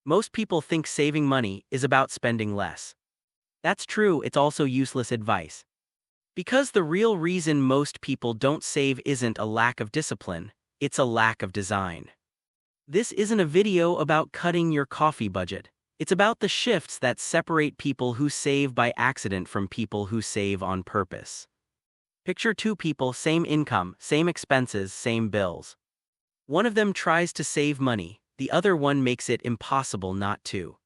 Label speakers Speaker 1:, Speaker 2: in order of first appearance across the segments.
Speaker 1: Most people think saving money is about spending less. That's true, it's also useless advice. Because the real reason most people don't save isn't a lack of discipline, it's a lack of design. This isn't a video about cutting your coffee budget. It's about the shifts that separate people who save by accident from people who save on purpose. Picture two people, same income, same expenses, same bills. One of them tries to save money, the other one makes it impossible not to.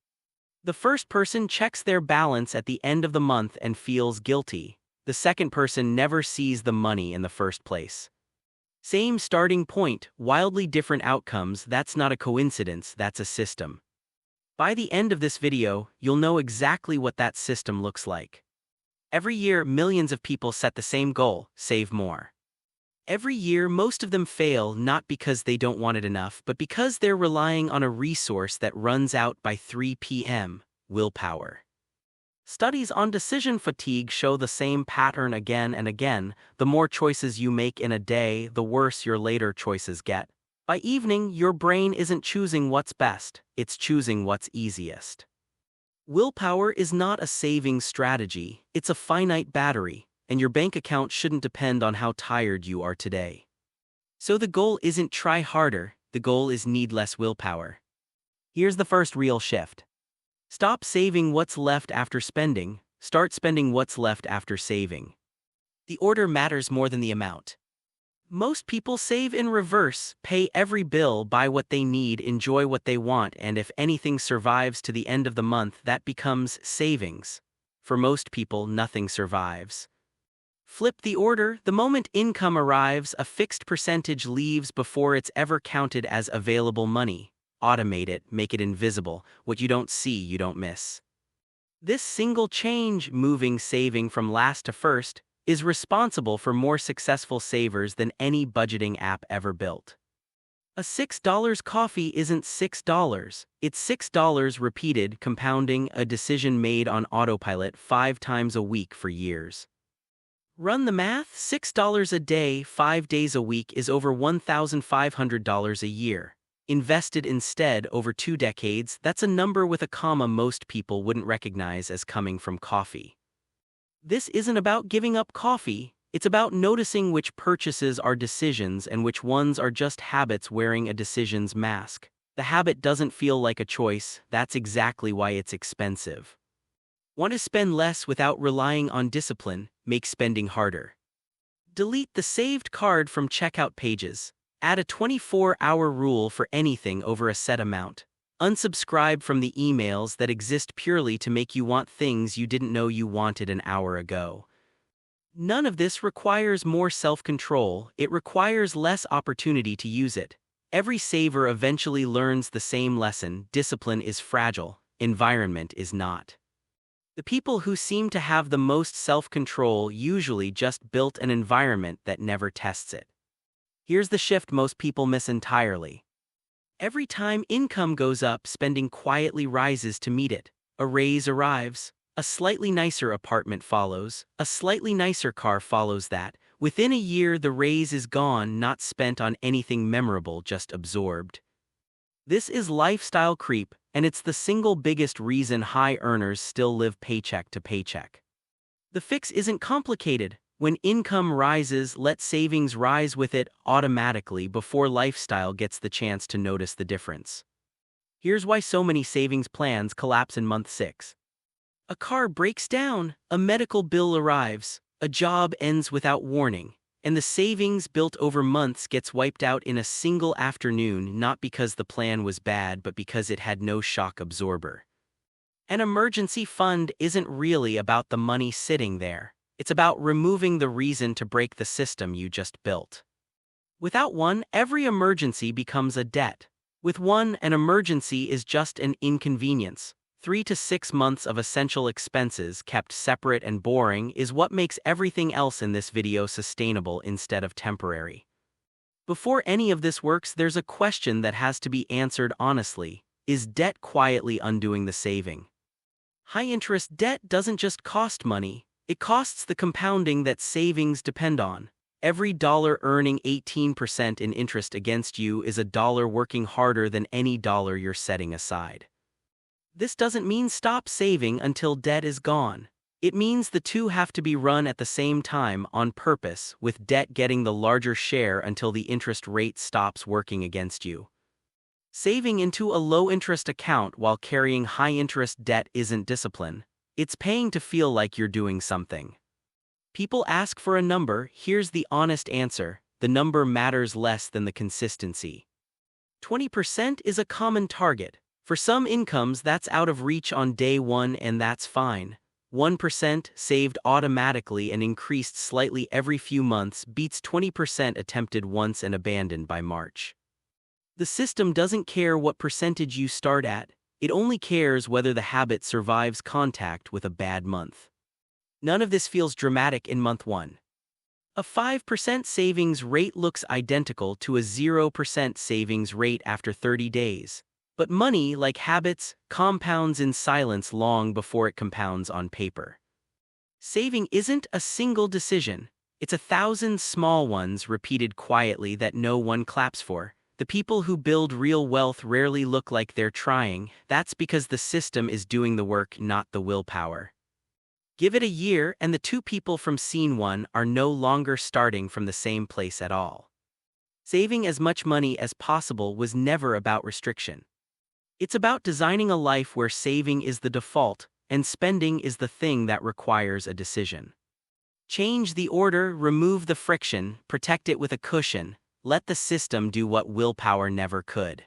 Speaker 1: The first person checks their balance at the end of the month and feels guilty. The second person never sees the money in the first place. Same starting point, wildly different outcomes. That's not a coincidence, that's a system. By the end of this video, you'll know exactly what that system looks like. Every year, millions of people set the same goal: save more. Every year, most of them fail not because they don't want it enough, but because they're relying on a resource that runs out by 3 p.m., willpower. Studies on decision fatigue show the same pattern again and again. The more choices you make in a day, the worse your later choices get. By evening, your brain isn't choosing what's best, it's choosing what's easiest. Willpower is not a saving strategy, it's a finite battery, and your bank account shouldn't depend on how tired you are today. So the goal isn't try harder, the goal is need less willpower. Here's the first real shift. Stop saving what's left after spending, start spending what's left after saving. The order matters more than the amount. Most people save in reverse: pay every bill, buy what they need, enjoy what they want, and if anything survives to the end of the month, that becomes savings. For most people, nothing survives. Flip the order: the moment income arrives, a fixed percentage leaves before it's ever counted as available money. Automate it, make it invisible. What you don't see, you don't miss. This single change, moving saving from last to first, is responsible for more successful savers than any budgeting app ever built. A $6 coffee isn't $6, it's $6 repeated, compounding, a decision made on autopilot 5 times a week for years. Run the math: $6 a day, 5 days a week is over $1,500 a year. Invested instead over 2 decades, that's a number with a comma most people wouldn't recognize as coming from coffee. This isn't about giving up coffee, it's about noticing which purchases are decisions and which ones are just habits wearing a decision's mask. The habit doesn't feel like a choice, that's exactly why it's expensive. Want to spend less without relying on discipline? Make spending harder. Delete the saved card from checkout pages. Add a 24-hour rule for anything over a set amount. Unsubscribe from the emails that exist purely to make you want things you didn't know you wanted an hour ago. None of this requires more self-control, it requires less opportunity to use it. Every saver eventually learns the same lesson: discipline is fragile, environment is not. The people who seem to have the most self-control usually just built an environment that never tests it. Here's the shift most people miss entirely. Every time income goes up, spending quietly rises to meet it. A raise arrives, a slightly nicer apartment follows, a slightly nicer car follows that. Within a year, the raise is gone, not spent on anything memorable, just absorbed. This is lifestyle creep, and it's the single biggest reason high earners still live paycheck to paycheck. The fix isn't complicated. When income rises, let savings rise with it automatically before lifestyle gets the chance to notice the difference. Here's why so many savings plans collapse in month 6. A car breaks down, a medical bill arrives, a job ends without warning, and the savings built over months gets wiped out in a single afternoon, not because the plan was bad but because it had no shock absorber. An emergency fund isn't really about the money sitting there. It's about removing the reason to break the system you just built. Without one, every emergency becomes a debt. With one, an emergency is just an inconvenience. 3 to 6 months of essential expenses kept separate and boring is what makes everything else in this video sustainable instead of temporary. Before any of this works, there's a question that has to be answered honestly: is debt quietly undoing the saving? High-interest debt doesn't just cost money. It costs the compounding that savings depend on. Every dollar earning 18% in interest against you is a dollar working harder than any dollar you're setting aside. This doesn't mean stop saving until debt is gone. It means the two have to be run at the same time on purpose, with debt getting the larger share until the interest rate stops working against you. Saving into a low-interest account while carrying high-interest debt isn't discipline. It's paying to feel like you're doing something. People ask for a number. Here's the honest answer: the number matters less than the consistency. 20% is a common target. For some incomes, that's out of reach on day one, and that's fine. 1% saved automatically and increased slightly every few months beats 20% attempted once and abandoned by March. The system doesn't care what percentage you start at, it only cares whether the habit survives contact with a bad month. None of this feels dramatic in month 1. A 5% savings rate looks identical to a 0% savings rate after 30 days. But money, like habits, compounds in silence long before it compounds on paper. Saving isn't a single decision, it's 1,000 small ones repeated quietly that no one claps for. The people who build real wealth rarely look like they're trying. That's because the system is doing the work, not the willpower. Give it a year, and the two people from scene 1 are no longer starting from the same place at all. Saving as much money as possible was never about restriction. It's about designing a life where saving is the default, and spending is the thing that requires a decision. Change the order, remove the friction, protect it with a cushion, let the system do what willpower never could.